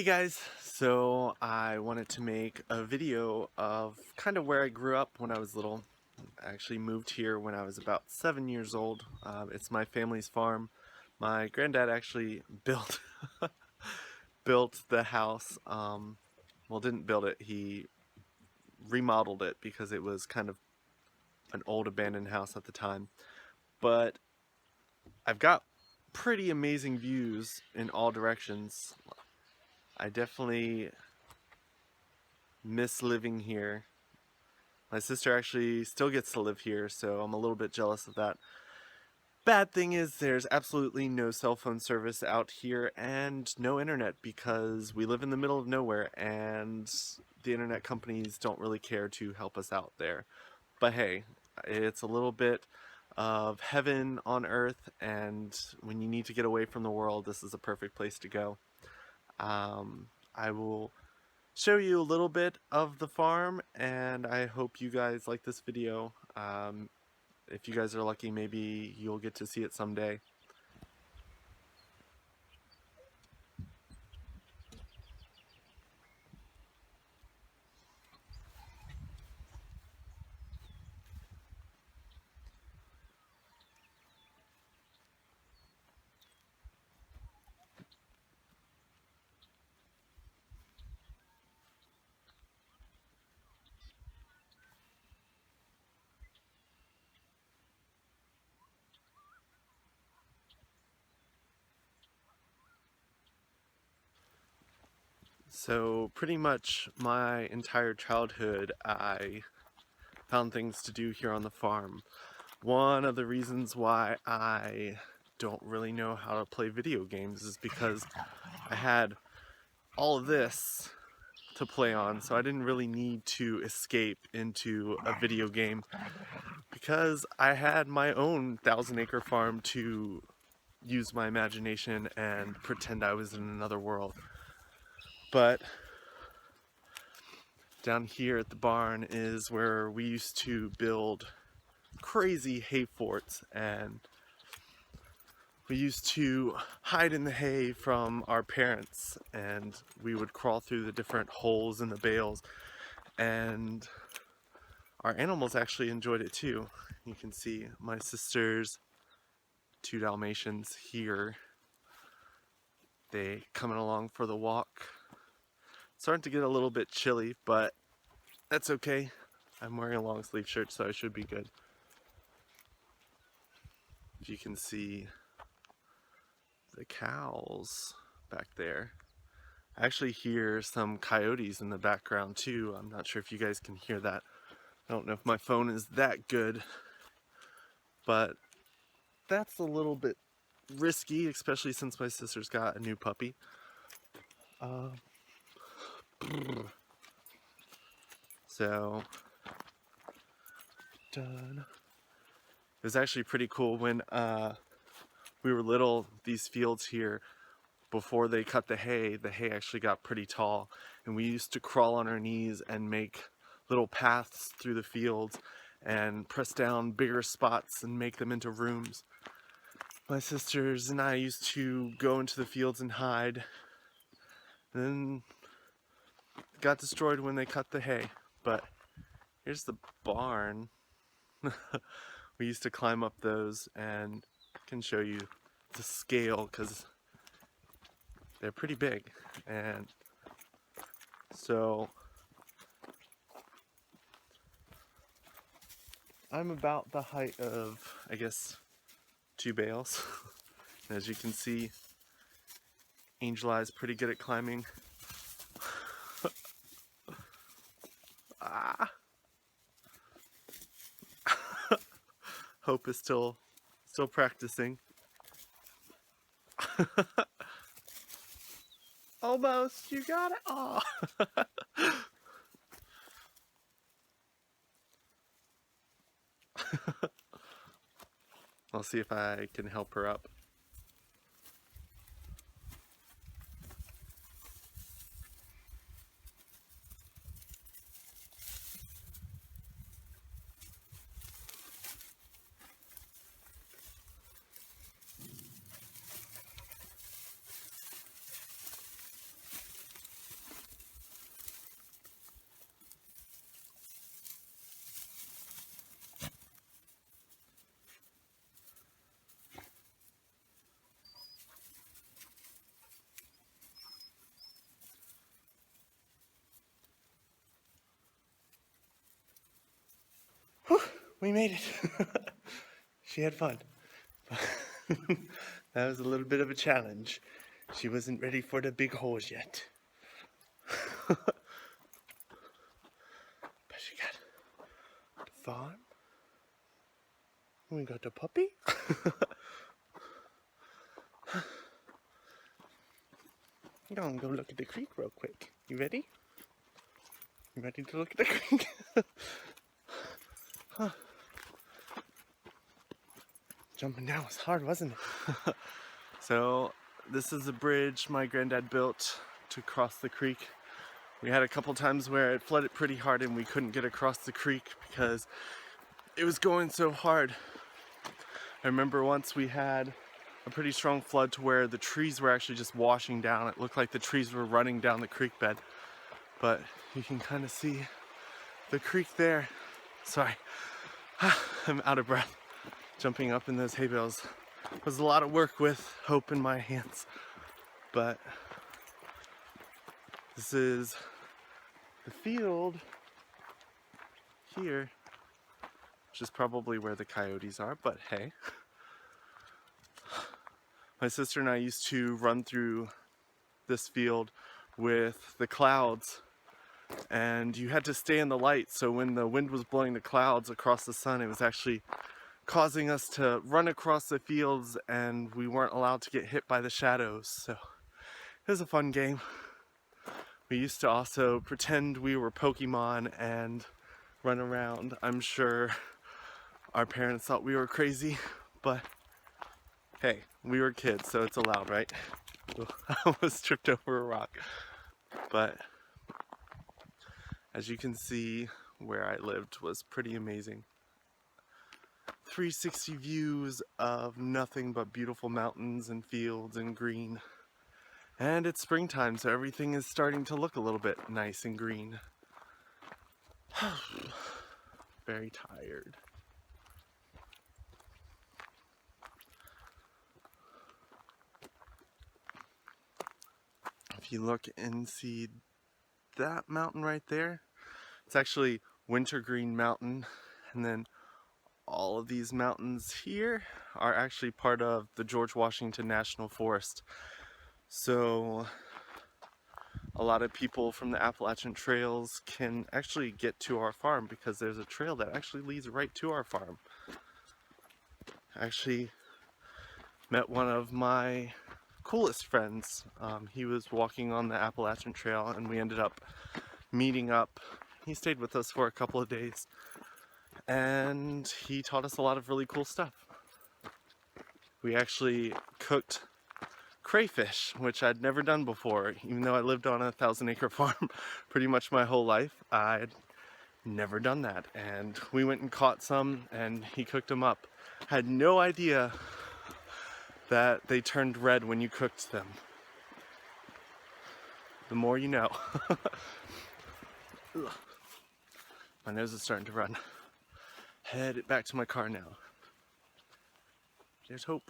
Hey guys, so I wanted to make a video of kind of where I grew up when I was little. I actually moved here when I was about 7 years old. It's my family's farm. My granddad actually built built the house. Well, didn't build it. He remodeled it because it was kind of an old abandoned house at the time. But I've got pretty amazing views in all directions. I definitely miss living here. My sister actually still gets to live here, so I'm a little bit jealous of that. Bad thing is there's absolutely no cell phone service out here and no internet because we live in the middle of nowhere and the internet companies don't really care to help us out there. But hey, it's a little bit of heaven on earth, and when you need to get away from the world, this is a perfect place to go. I will show you a little bit of the farm, and I hope you guys like this video. If you guys are lucky, maybe you'll get to see it someday. So pretty much my entire childhood I found things to do here on the farm. One of the reasons why I don't really know how to play video games is because I had all of this to play on, so I didn't really need to escape into a video game because I had my own 1,000-acre farm to use my imagination and pretend I was in another world. But down here at the barn is where we used to build crazy hay forts, and we used to hide in the hay from our parents, and we would crawl through the different holes in the bales, and our animals actually enjoyed it too. You can see my sister's 2 Dalmatians here. They coming along for the walk. It's starting to get a little bit chilly, but that's okay. I'm wearing a long sleeve shirt, so I should be good. If you can see the cows back there. I actually hear some coyotes in the background too. I'm not sure if you guys can hear that. I don't know if my phone is that good, but that's a little bit risky, especially since my sister's got a new puppy. So, done. It was actually pretty cool when we were little. These fields here, before they cut the hay actually got pretty tall, and we used to crawl on our knees and make little paths through the fields and press down bigger spots and make them into rooms. My sisters and I used to go into the fields and hide, and then got destroyed when they cut the hay. But here's the barn. We used to climb up those, and I can show you the scale because they're pretty big. And so I'm about the height of, I guess, 2 bales. And as you can see, Angel Eye's pretty good at climbing. Ah. Hope is still practicing. Almost, you got it. Oh. I'll see if I can help her up. We made it. She had fun. That was a little bit of a challenge. She wasn't ready for the big holes yet. But she got the farm. We got the puppy. I'm gonna go look at the creek real quick. You ready? You ready to look at the creek? Huh. Jumping down was hard, wasn't it? So this is a bridge my granddad built to cross the creek. We had a couple times where it flooded pretty hard and we couldn't get across the creek because it was going so hard. I remember once we had a pretty strong flood to where the trees were actually just washing down. It looked like the trees were running down the creek bed. But you can kind of see the creek there. Sorry, I'm out of breath. Jumping up in those hay bales was a lot of work with hope in my hands. But this is the field here, which is probably where the coyotes are, but hey. My sister and I used to run through this field with the clouds, and you had to stay in the light, so when the wind was blowing the clouds across the sun, it was actually causing us to run across the fields, and we weren't allowed to get hit by the shadows. So it was a fun game. We used to also pretend we were Pokemon and run around. I'm sure our parents thought we were crazy, but hey, we were kids, so it's allowed, right? I almost tripped over a rock. But as you can see, where I lived was pretty amazing. 360 views of nothing but beautiful mountains and fields and green. And it's springtime, so everything is starting to look a little bit nice and green. Very tired. If you look and see that mountain right there, it's actually Wintergreen Mountain, and then all of these mountains here are actually part of the George Washington National Forest. So a lot of people from the Appalachian Trails can actually get to our farm because there's a trail that actually leads right to our farm. I actually met one of my coolest friends. He was walking on the Appalachian Trail and we ended up meeting up. He stayed with us for a couple of days and he taught us a lot of really cool stuff. We actually cooked crayfish, which I'd never done before. Even though I lived on a 1,000-acre farm pretty much my whole life, I'd never done that. And we went and caught some and he cooked them up. I had no idea that they turned red when you cooked them. The more you know. My nose is starting to run. Head back to my car now. There's hope.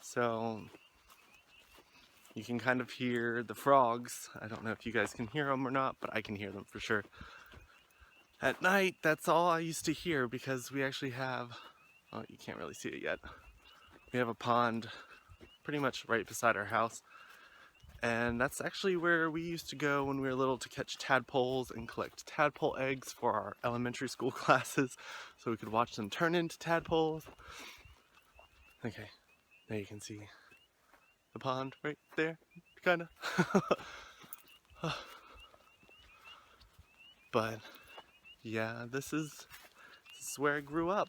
So you can kind of hear the frogs. I don't know if you guys can hear them or not, but I can hear them for sure. At night, that's all I used to hear because we actually have, oh, you can't really see it yet. We have a pond pretty much right beside our house. And that's actually where we used to go when we were little to catch tadpoles and collect tadpole eggs for our elementary school classes so we could watch them turn into tadpoles. Okay, there you can see the pond right there, kinda. But yeah, this is where I grew up.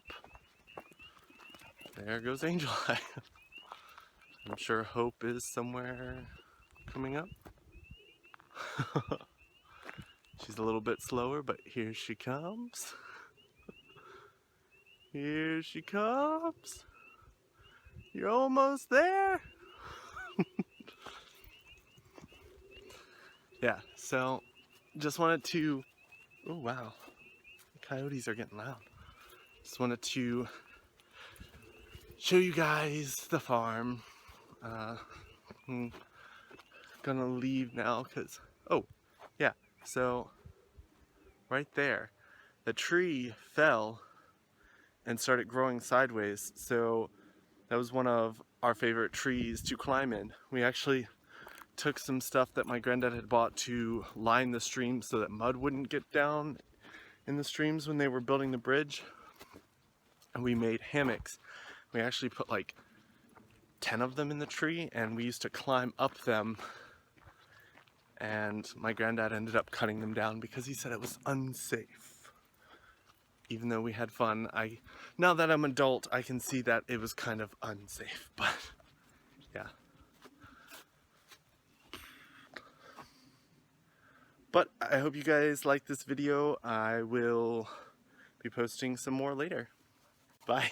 There goes Angel Eye. I'm sure Hope is somewhere coming up. She's a little bit slower, but here she comes. Here she comes. You're almost there. Yeah, so just wanted to, oh wow, the coyotes are getting loud. Just wanted to show you guys the farm. I'm gonna leave now because, oh yeah, so right there, the tree fell and started growing sideways. So that was one of our favorite trees to climb in. We actually took some stuff that my granddad had bought to line the stream so that mud wouldn't get down in the streams when they were building the bridge. And we made hammocks. We actually put like 10 of them in the tree, and we used to climb up them, and my granddad ended up cutting them down because he said it was unsafe. Even though we had fun, now that I'm an adult, I can see that it was kind of unsafe, but yeah. But I hope you guys like this video. I will be posting some more later. Bye.